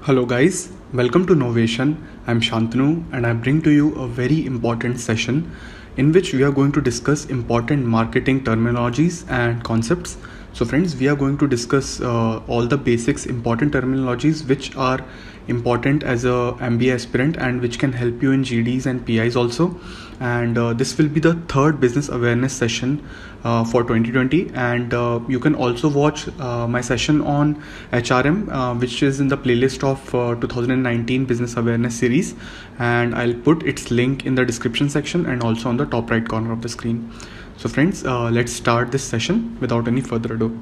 Hello guys, welcome to Novation. I'm Shantanu and I bring to you a very important session in which we are going to discuss important marketing terminologies and concepts. So friends, we are going to discuss all the basics important terminologies which are important as a MBA aspirant and which can help you in GDs and PIs also. And this will be the third business awareness session for 2020, and you can also watch my session on HRM which is in the playlist of 2019 business awareness series, and I'll put its link in the description section and also on the top right corner of the screen. So friends, let's start this session without any further ado.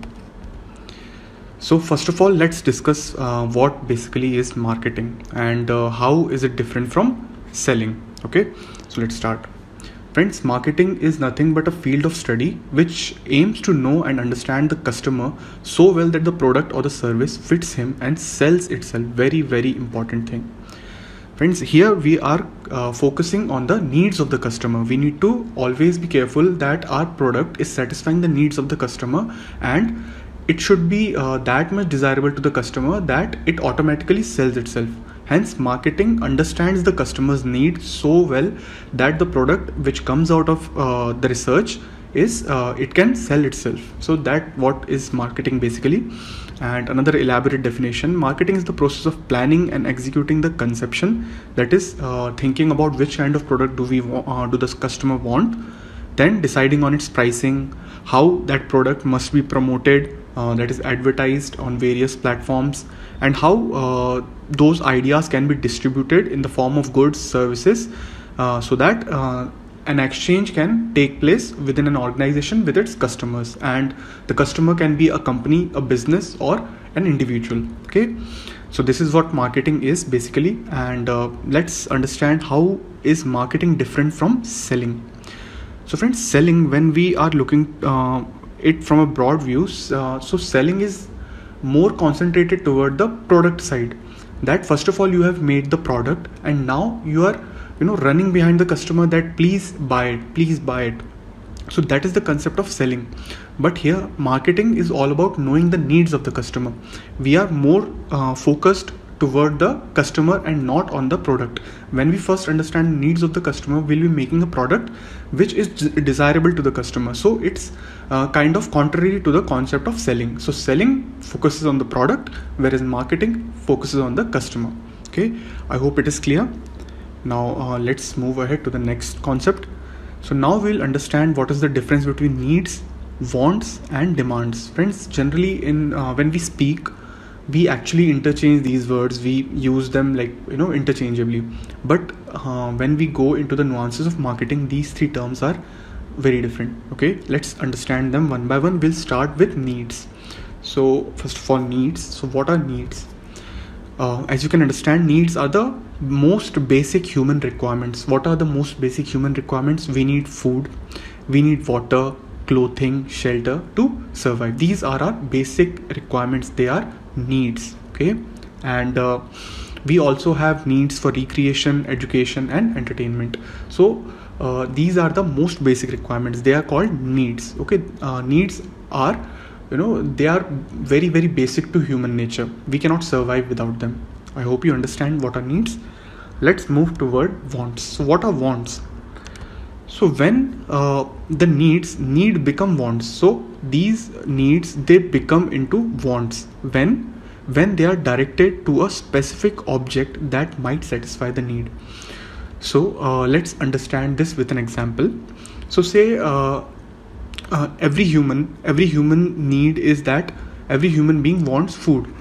So first of all, let's discuss what basically is marketing and how is it different from selling. Okay, so let's start. Friends, marketing is nothing but a field of study which aims to know and understand the customer so well that the product or the service fits him and sells itself. Very, very important thing. Friends, here we are focusing on the needs of the customer. We need to always be careful that our product is satisfying the needs of the customer, and it should be that much desirable to the customer that it automatically sells itself. Hence, marketing understands the customer's need so well that the product which comes out of the research is it can sell itself. So that what is marketing basically. And another elaborate definition: marketing is the process of planning and executing the conception, that is thinking about which kind of product do the customer want, then deciding on its pricing, how that product must be promoted, that is advertised on various platforms, and how those ideas can be distributed in the form of goods, services, so that an exchange can take place within an organization with its customers, and the customer can be a company, a business, or an individual. Okay, so this is what marketing is basically, and let's understand how is marketing different from selling. So friends, selling, when we are looking it from a broad view, so selling is more concentrated toward the product side, that first of all you have made the product and now you are running behind the customer that please buy it. So that is the concept of selling. But here marketing is all about knowing the needs of the customer. We are more focused toward the customer and not on the product. When we first understand the needs of the customer, we'll be making a product which is desirable to the customer. So it's kind of contrary to the concept of selling. So selling focuses on the product, whereas marketing focuses on the customer. Okay, I hope it is clear. Now let's move ahead to the next concept. So now we'll understand what is the difference between needs, wants, and demands. Friends, generally in when we speak, we actually interchange these words. We use them like interchangeably. But when we go into the nuances of marketing, these three terms are very different. Okay, let's understand them one by one. We'll start with needs. So first of all, needs. So what are needs? As you can understand, needs are the most basic human requirements. What are the most basic human requirements? We need food, we need water, clothing, shelter to survive. These are our basic requirements. They are needs. Okay, and we also have needs for recreation, education, and entertainment. So these are the most basic requirements. They are called needs. Okay, needs are they are very, very basic to human nature. We cannot survive without them. I hope you understand what are needs. Let's move toward wants. So what are wants? So when the need become wants, so these needs, they become into wants when they are directed to a specific object that might satisfy the need. So let's understand this with an example. So say every human need is that every human being wants food,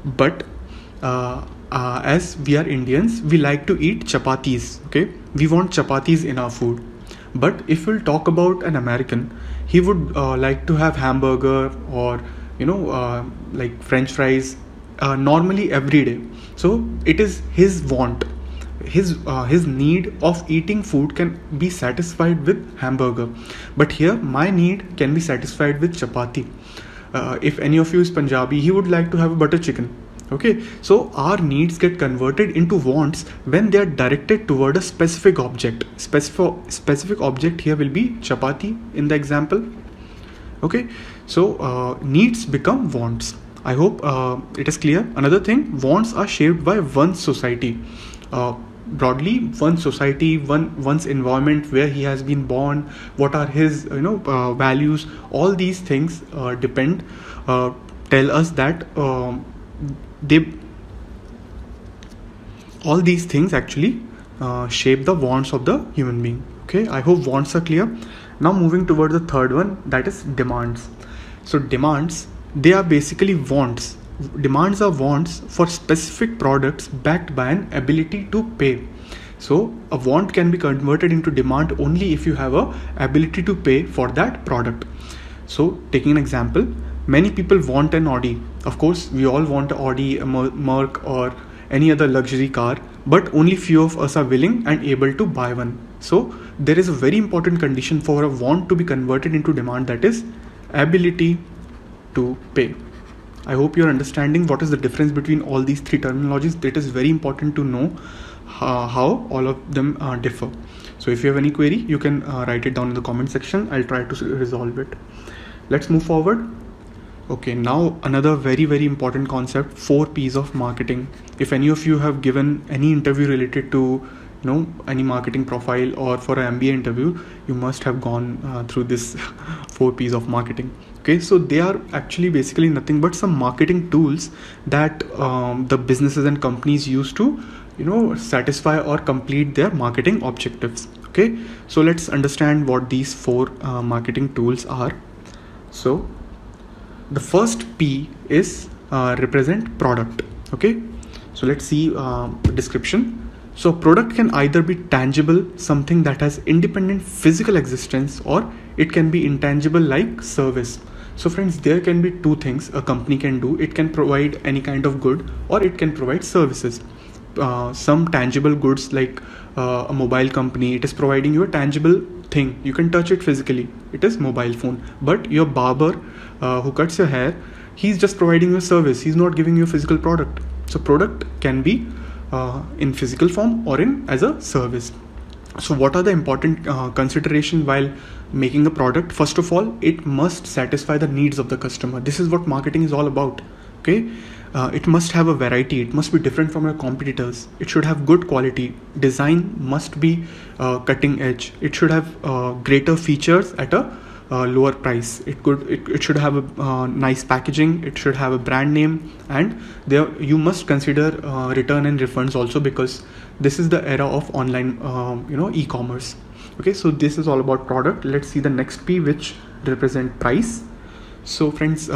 but as we are Indians, we like to eat chapatis. Okay, we want chapatis in our food. But if we'll talk about an American, he would like to have hamburger or like French fries normally every day. So it is his want. His need of eating food can be satisfied with hamburger, but here my need can be satisfied with chapati. If any of you is Punjabi, he would like to have a butter chicken. Okay, so our needs get converted into wants when they are directed toward a specific object. Specific object here will be chapati in the example. Okay, so needs become wants. I hope it is clear. Another thing, wants are shaped by one's society. Broadly, one's society, one's environment, where he has been born, what are his values. All these things depend, tell us that they all these things actually shape the wants of the human being. Okay, I hope wants are clear. Now moving toward the third one, that is demands. So demands, they are basically wants. Demands are wants for specific products backed by an ability to pay. So a want can be converted into demand only if you have a ability to pay for that product. So taking an example, many people want an Audi. Of course, we all want an Audi, a Merc, or any other luxury car, but only few of us are willing and able to buy one. So there is a very important condition for a want to be converted into demand, that is ability to pay. I hope you're understanding what is the difference between all these three terminologies. It is very important to know how all of them differ. So if you have any query, you can write it down in the comment section. I'll try to resolve it. Let's move forward. Okay, now another very, very important concept, 4 P's of marketing. If any of you have given any interview related to any marketing profile, or for an MBA interview, you must have gone through this 4 P's of marketing. Okay, so they are actually basically nothing but some marketing tools that the businesses and companies use to satisfy or complete their marketing objectives. Okay, so let's understand what these 4 marketing tools are. So the first P is represent product. Okay, so let's see the description. So product can either be tangible, something that has independent physical existence, or it can be intangible like service. So friends, there can be 2 things a company can do. It can provide any kind of good, or it can provide services. Some tangible goods, like a mobile company, it is providing you a tangible thing. You can touch it physically. It is mobile phone. But your barber who cuts your hair, he's just providing you a service. He's not giving you a physical product. So product can be in physical form or in as a service. So what are the important consideration while making a product? First of all, it must satisfy the needs of the customer. This is what marketing is all about. Okay, it must have a variety. It must be different from your competitors. It should have good quality. Design must be cutting edge. It should have greater features at a lower price. It should have a nice packaging. It should have a brand name, and there you must consider return and refunds also, because this is the era of online e-commerce. Okay, so this is all about product. Let's see the next P, which represent price. So friends,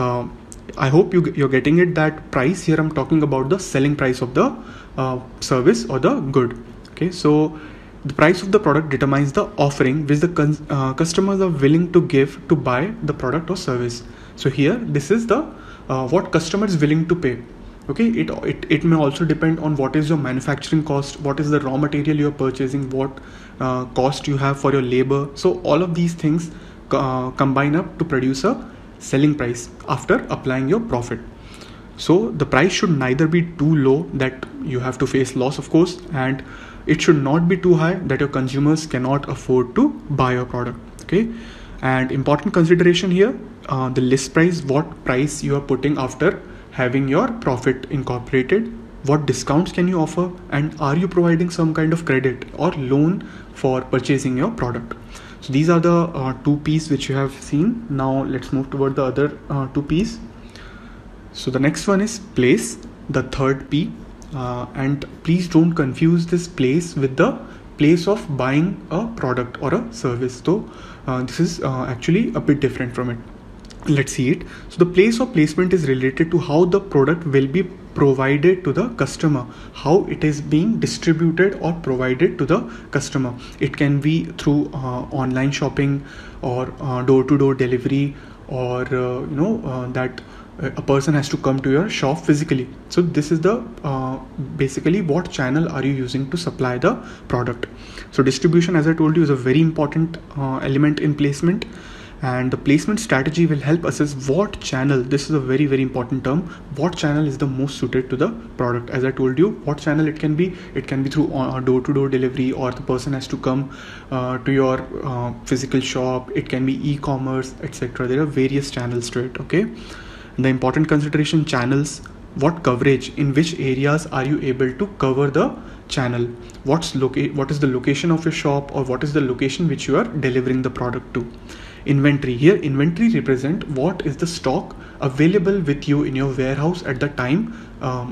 I hope you're getting it, that price here I'm talking about the selling price of the service or the good. Okay, so the price of the product determines the offering which the customers are willing to give to buy the product or service. So here, this is the what customer is willing to pay. Okay, it may also depend on what is your manufacturing cost, what is the raw material you're purchasing, what cost you have for your labor. So all of these things combine up to produce a selling price after applying your profit. So the price should neither be too low that you have to face loss, of course, and it should not be too high that your consumers cannot afford to buy your product. Okay, and important consideration here, the list price, what price you are putting after having your profit incorporated, what discounts can you offer, and are you providing some kind of credit or loan for purchasing your product. So these are the 2 P's which you have seen. Now let's move toward the other 2 P's. So the next one is place, the third P, and please don't confuse this place with the place of buying a product or a service. So this is actually a bit different from it. Let's see it. So the place or placement is related to how the product will be provided to the customer, how it is being distributed or provided to the customer. It can be through online shopping, or door-to-door delivery, or that a person has to come to your shop physically. So this is the basically what channel are you using to supply the product. So distribution, as I told you, is a very important element in placement, and the placement strategy will help assess what channel, this is a very, very important term, what channel is the most suited to the product. As I told you, what channel it can be through door-to-door delivery, or the person has to come to your physical shop. It can be e-commerce, etc. There are various channels to it. Okay, The important consideration: channels. What coverage, in which areas are you able to cover the channel? What is the location of your shop, or what is the location which you are delivering the product to? Inventory. Here inventory represent what is the stock available with you in your warehouse at the time,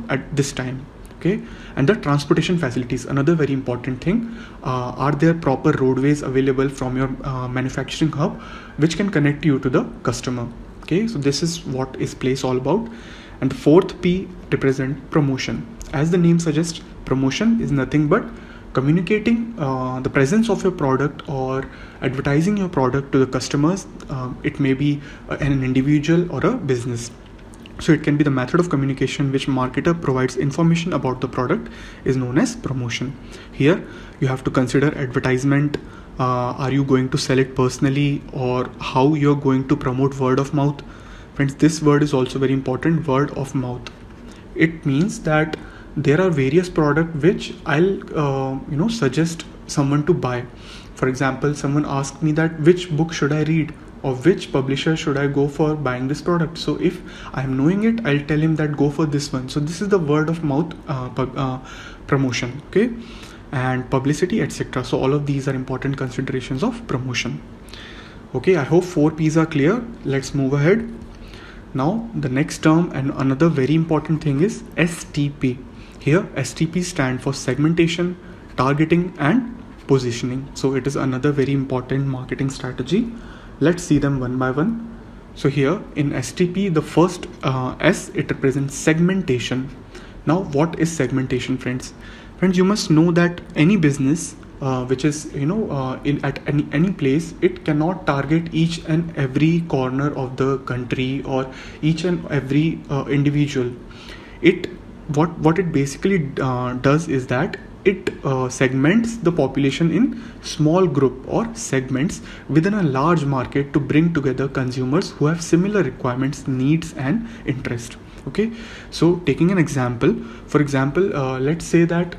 at this time. Okay. And the transportation facilities, another very important thing. Are there proper roadways available from your manufacturing hub which can connect you to the customer? Okay, so this is what is place all about. And the fourth P represent promotion. As the name suggests, promotion is nothing but communicating the presence of your product or advertising your product to the customers. It may be an individual or a business. So it can be the method of communication which marketer provides information about the product is known as promotion. Here you have to consider advertisement. Are you going to sell it personally, or how you're going to promote word of mouth? Friends, this word is also very important, word of mouth. It means that there are various products which I'll suggest someone to buy. For example, someone asked me that which book should I read, or which publisher should I go for buying this product. So if I'm knowing it, I'll tell him that go for this one. So this is the word of mouth promotion. Okay. And publicity, etc. So all of these are important considerations of promotion. Okay, I hope 4 P's are clear. Let's move ahead. Now the next term and another very important thing is STP. Here STP stand for segmentation, targeting and positioning. So it is another very important marketing strategy. Let's see them one by one. So here in STP, the first S, it represents segmentation. Now what is segmentation, friends? Friends, you must know that any business which is at any place, it cannot target each and every corner of the country or each and every individual. What it basically does is that it segments the population in small group or segments within a large market to bring together consumers who have similar requirements, needs and interest. Okay, so taking an example, for example, let's say that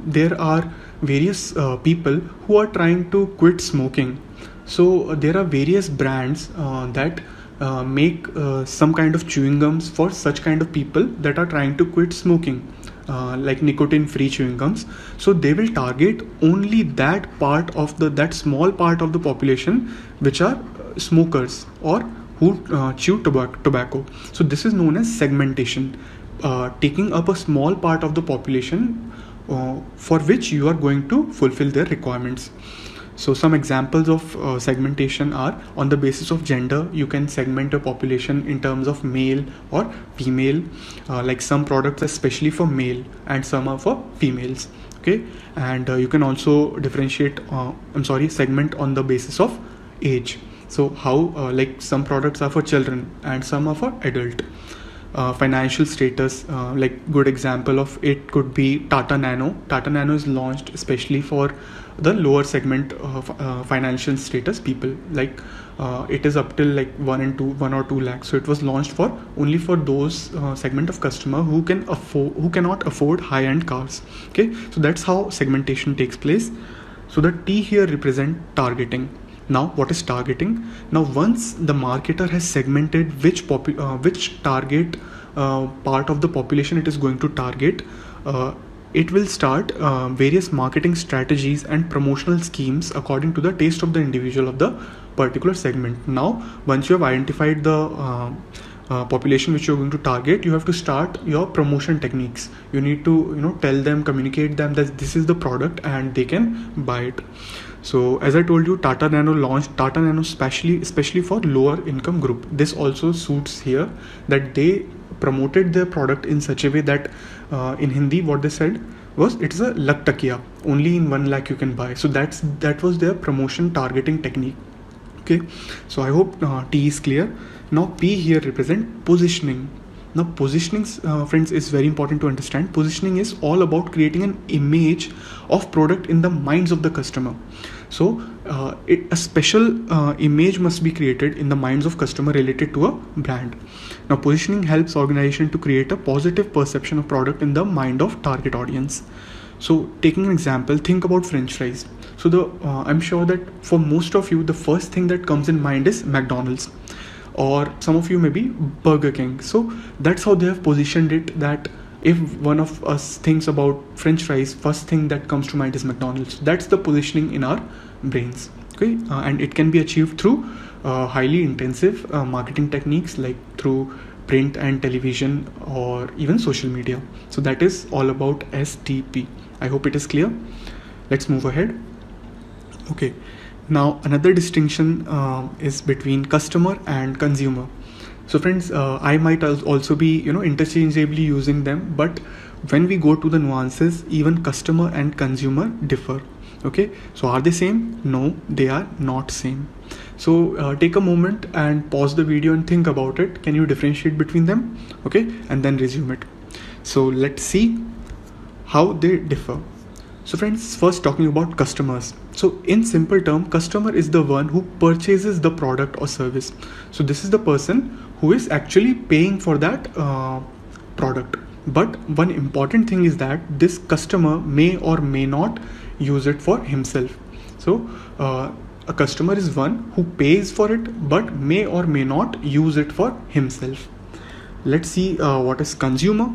there are various people who are trying to quit smoking. So there are various brands that make some kind of chewing gums for such kind of people that are trying to quit smoking, like nicotine free chewing gums. So they will target only that small part of the population which are smokers or who chew tobacco. So this is known as segmentation, taking up a small part of the population for which you are going to fulfill their requirements. So some examples of segmentation are on the basis of gender. You can segment a population in terms of male or female, like some products are especially for male and some are for females. Okay, and you can also differentiate segment on the basis of age. So how like some products are for children and some are for adult. Financial status, like good example of it could be Tata Nano. Tata Nano is launched especially for the lower segment of financial status people, like it is up till like 1 or 2 lakhs. So it was launched for only for those segment of customer who cannot afford high-end cars. Okay, so that's how segmentation takes place. So the T here represent targeting. Now what is targeting? Now once the marketer has segmented which target part of the population it is going to target, it will start various marketing strategies and promotional schemes according to the taste of the individual of the particular segment. Now once you have identified the population which you're going to target, you have to start your promotion techniques. You need to tell them, communicate them that this is the product and they can buy it. So as I told you, Tata Nano launched Tata Nano especially for lower income group. This also suits here that they promoted their product in such a way that in Hindi what they said was it is a lakh takiya, only in 1 lakh you can buy. So that was their promotion targeting technique. Okay, so I hope T is clear. Now P here represent positioning. Now positioning, friends, is very important to understand. Positioning is all about creating an image of product in the minds of the customer. So a special image must be created in the minds of customer related to a brand. Now positioning helps organization to create a positive perception of product in the mind of target audience. So taking an example, think about French fries. So I'm sure that for most of you, the first thing that comes in mind is McDonald's. or some of you may be Burger King. So that's how they have positioned it, that if one of us thinks about French fries, first thing that comes to mind is McDonald's. That's the positioning in our brains. Okay, and it can be achieved through highly intensive marketing techniques, like through print and television or even social media. So that is all about STP. I hope it is clear. Let's move ahead. Okay, now another distinction is between customer and consumer. So friends, I might also be interchangeably using them, but when we go to the nuances, even customer and consumer differ. Okay, so are they same? No, they are not same. So take a moment and pause the video and think about it. Can you differentiate between them? Okay, and then resume it. So let's see how they differ. So friends, first talking about customers. So in simple term, customer is the one who purchases the product or service. So this is the person who is actually paying for that product. But one important thing is that this customer may or may not use it for himself. So a customer is one who pays for it but may or may not use it for himself. Let's see what is consumer.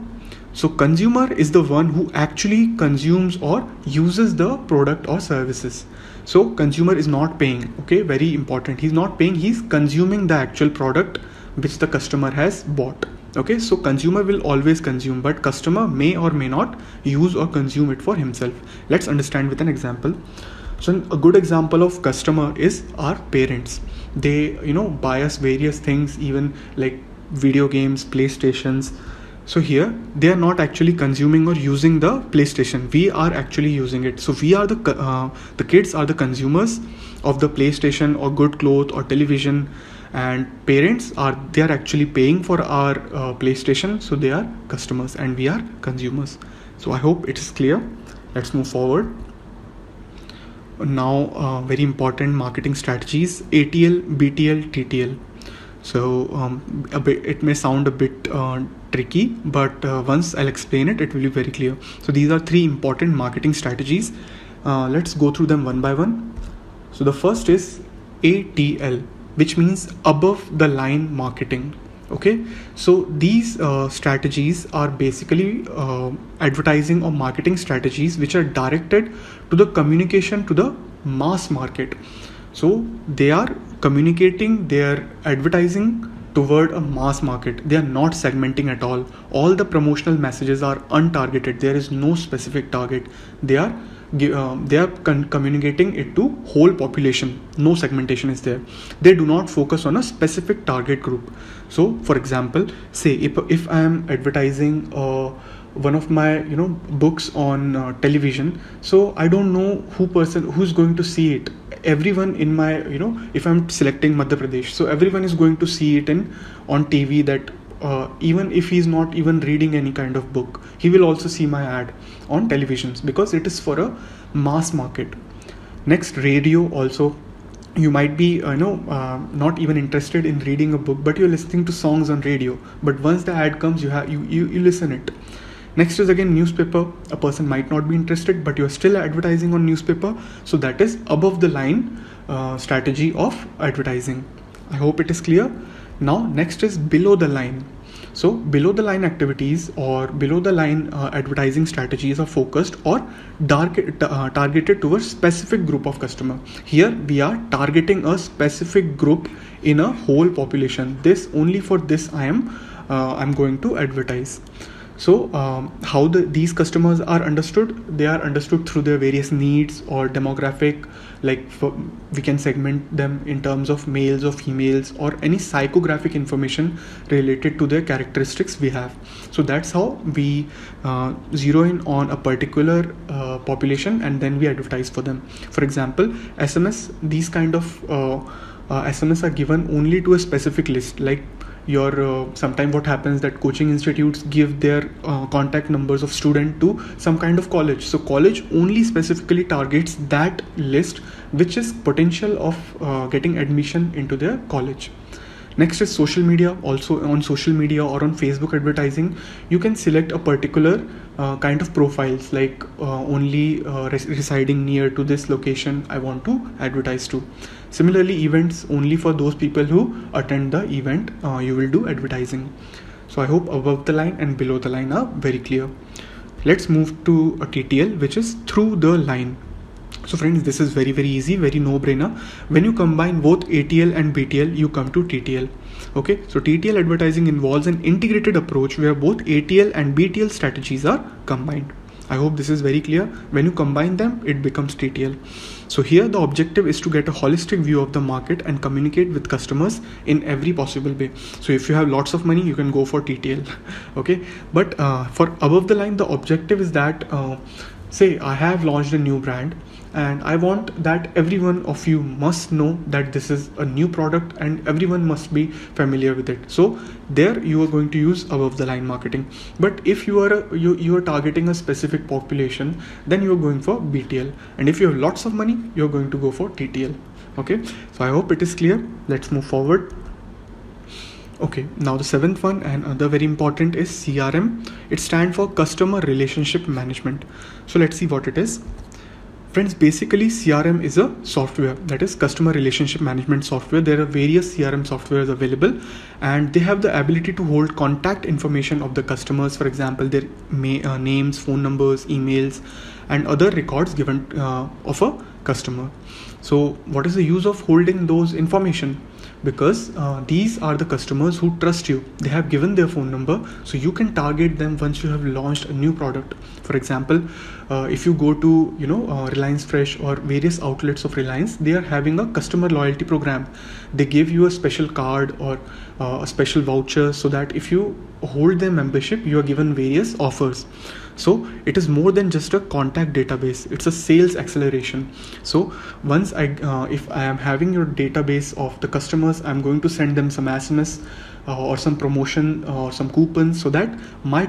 So consumer is the one who actually consumes or uses the product or services. So consumer is not paying. Okay, very important. He's not paying, he's consuming the actual product which the customer has bought. Okay, so consumer will always consume, but customer may or may not use or consume it for himself. Let's understand with an example. So a good example of customer is our parents. They buy us various things, even like video games, PlayStations. So here they are not actually consuming or using the PlayStation. We are actually using it. So we are the kids are the consumers of the PlayStation or good clothes or television, and parents are actually paying for our PlayStation. So they are customers and we are consumers. So I hope it is clear. Let's move forward. Now very important marketing strategies: ATL, BTL, TTL. So it may sound a bit tricky, but once I'll explain it, it will be very clear. So these are three important marketing strategies. Let's go through them one by one. So the first is ATL, which means above the line marketing. Okay, so these strategies are basically advertising or marketing strategies which are directed to the communication to the mass market. So they are communicating their advertising toward a mass market. They are not segmenting at all. All the promotional messages are untargeted. There is no specific target. They are communicating it to whole population. No segmentation is there. They do not focus on a specific target group. So for example, say if I am advertising one of my books on television, so I don't know who's going to see it. Everyone in my if I'm selecting Madhya Pradesh, so everyone is going to see it on TV, that even if he's not even reading any kind of book, he will also see my ad on televisions, because it is for a mass market. Next, radio also. You might be not even interested in reading a book, but you're listening to songs on radio, but once the ad comes, you listen it. Next is again newspaper. A person might not be interested, but you're still advertising on newspaper. So that is above the line strategy of advertising. I hope it is clear. Now next is below the line. So below the line activities or below the line advertising strategies are focused or targeted towards specific group of customer. Here we are targeting a specific group in a whole population. This only for this I'm going to advertise. So how these customers are understood? They are understood through their various needs or demographic, like we can segment them in terms of males or females or any psychographic information related to their characteristics we have. So that's how we zero in on a particular population and then we advertise for them. For example, SMS, these kind of SMS are given only to a specific list, like sometime what happens that coaching institutes give their contact numbers of student to some kind of college. So college only specifically targets that list which is potential of getting admission into their college. Next is social media. Also on social media or on Facebook advertising, you can select a particular kind of profiles, like only residing near to this location I want to advertise to. Similarly, events only for those people who attend the event, you will do advertising. So I hope above the line and below the line are very clear. Let's move to a TTL, which is through the line. So friends, this is very easy, very no-brainer. When you combine both ATL and BTL, you come to TTL. Okay, so TTL advertising involves an integrated approach where both ATL and BTL strategies are combined. I hope this is very clear. When you combine them, it becomes TTL. So here the objective is to get a holistic view of the market and communicate with customers in every possible way. So if you have lots of money, you can go for TTL. Okay, but for above the line, the objective is that say I have launched a new brand and I want that every one of you must know that this is a new product and everyone must be familiar with it. So there you are going to use above the line marketing. But if you are targeting a specific population, then you are going for BTL. And if you have lots of money, you're going to go for TTL. Okay, so I hope it is clear. Let's move forward. Okay, now the seventh one and another very important is CRM. It stands for Customer Relationship Management. So let's see what it is. Friends, basically CRM is a software, that is customer relationship management software. There are various CRM softwares available and they have the ability to hold contact information of the customers, for example their names, phone numbers, emails and other records given of a customer. So what is the use of holding those information? Because these are the customers who trust you. They have given their phone number, so you can target them once you have launched a new product. For example, if you go to Reliance Fresh or various outlets of Reliance, they are having a customer loyalty program. They give you a special card or a special voucher so that if you hold their membership, you are given various offers. So it is more than just a contact database, it's a sales acceleration. So once if I am having your database of the customers, I'm going to send them some SMS or some promotion or some coupons so that my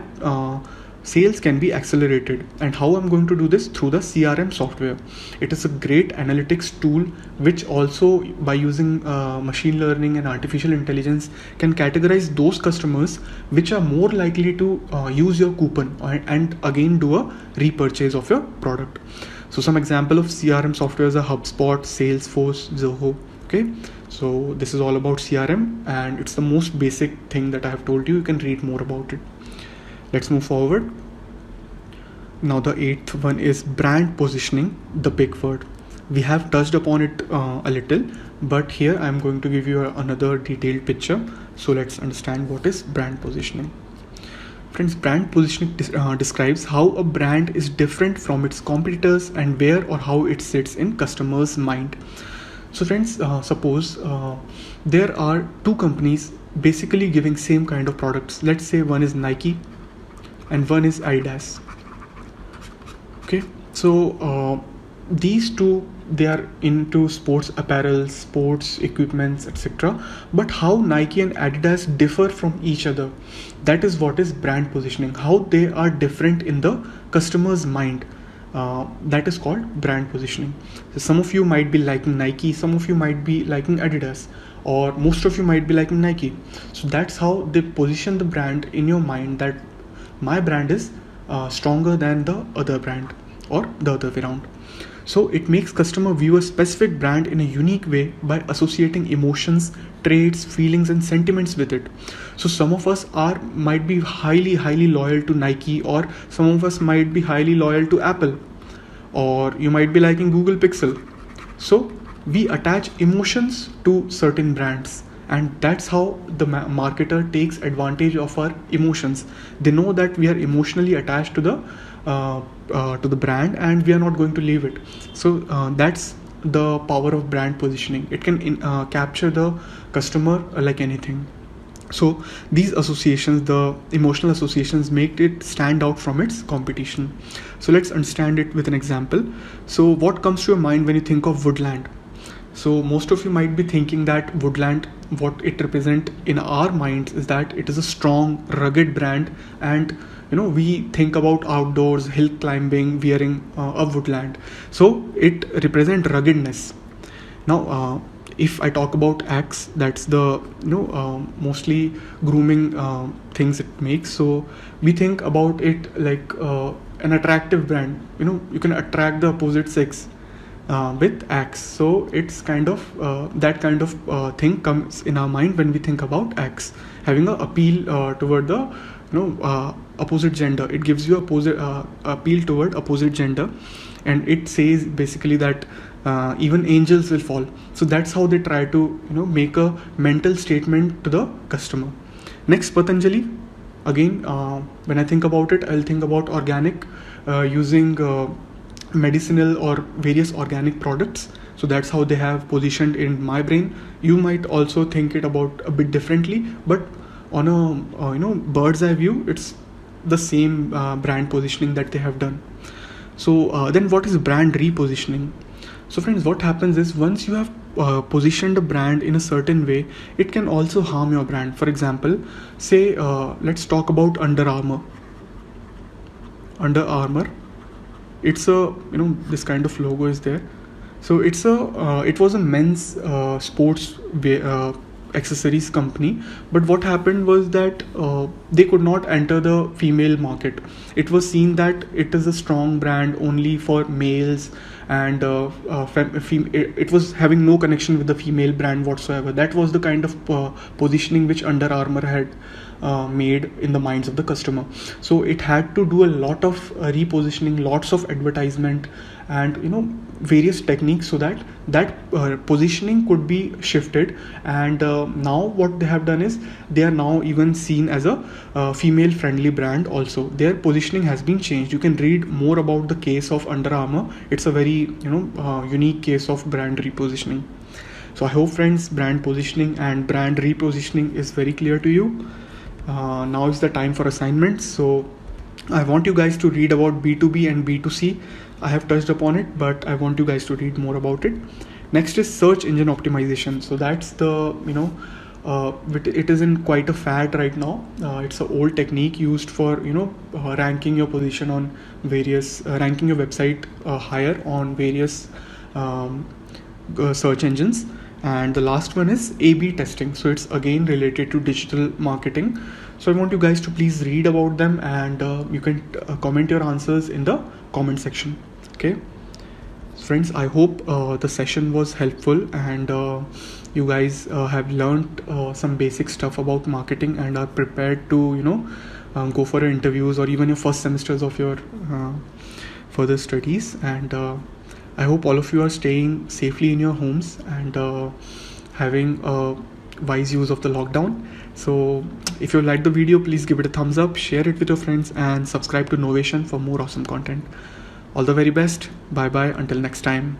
sales can be accelerated. And how I'm going to do this? Through the CRM software. It is a great analytics tool which also, by using machine learning and artificial intelligence, can categorize those customers which are more likely to use your coupon and again do a repurchase of your product. So some example of CRM softwares are HubSpot, Salesforce, Zoho. Okay, so this is all about CRM and it's the most basic thing that I have told you. You can read more about it. Let's move forward. Now the eighth one is brand positioning, the big word. We have touched upon it a little, but here I'm going to give you another detailed picture. So let's understand what is brand positioning. Friends, brand positioning describes how a brand is different from its competitors and where or how it sits in customers' mind. So friends, suppose there are two companies basically giving same kind of products. Let's say one is Nike and one is Adidas. Okay, so these two, they are into sports apparel, sports equipments, etc. But how Nike and Adidas differ from each other, that is what is brand positioning. How they are different in the customer's mind, that is called brand positioning. So some of you might be liking Nike, some of you might be liking Adidas, or most of you might be liking Nike. So that's how they position the brand in your mind, that my brand is stronger than the other brand or the other way around. So it makes customer view a specific brand in a unique way by associating emotions, traits, feelings and sentiments with it. So some of us might be highly loyal to Nike, or some of us might be highly loyal to Apple, or you might be liking Google Pixel. So we attach emotions to certain brands, and that's how the marketer takes advantage of our emotions. They know that we are emotionally attached to the brand and we are not going to leave it. So that's the power of brand positioning. It can capture the customer like anything. So these associations, the emotional associations, make it stand out from its competition. So let's understand it with an example. So what comes to your mind when you think of Woodland? So most of you might be thinking that Woodland, what it represents in our minds is that it is a strong, rugged brand, and we think about outdoors, hill climbing, wearing a Woodland. So it represents ruggedness. Now, if I talk about Axe, that's the mostly grooming things it makes. So we think about it like an attractive brand. You can attract the opposite sex. with Axe. So it's kind of that kind of thing comes in our mind when we think about Axe having an appeal toward the opposite gender. It gives you appeal toward opposite gender, and it says basically that even angels will fall. So that's how they try to make a mental statement to the customer. Next, Patanjali. Again, when I think about it, I'll think about organic, using medicinal or various organic products. So that's how they have positioned in my brain. You might also think it about a bit differently, but on a bird's eye view, it's the same brand positioning that they have done. So then what is brand repositioning? So friends, what happens is once you have positioned a brand in a certain way, it can also harm your brand. For example, say let's talk about Under Armour. Under Armour, it's a this kind of logo is there. So it was a men's sports accessories company, but what happened was that they could not enter the female market. It was seen that it is a strong brand only for males, and it was having no connection with the female brand whatsoever. That was the kind of positioning which Under Armour had made in the minds of the customer. So it had to do a lot of repositioning, lots of advertisement, and various techniques, so that positioning could be shifted. And now what they have done is they are now even seen as a female friendly brand also. Their positioning has been changed. You can read more about the case of Under Armour. It's a very unique case of brand repositioning. So I hope, friends, brand positioning and brand repositioning is very clear to you. Now is the time for assignments. So I want you guys to read about B2B and B2C. I have touched upon it, but I want you guys to read more about it. Next is search engine optimization. So that's the it is in quite a fad right now. It's an old technique used for ranking your position on various ranking your website higher on various search engines. And the last one is A/B testing. So it's again related to digital marketing. So I want you guys to please read about them, and you can comment your answers in the comment section. Okay, friends, I hope the session was helpful, and you guys have learned some basic stuff about marketing and are prepared to go for interviews or even your first semesters of your further studies. And I hope all of you are staying safely in your homes and having a wise use of the lockdown. So if you liked the video, please give it a thumbs up, share it with your friends, and subscribe to Novation for more awesome content. All the very best. Bye bye. Until next time.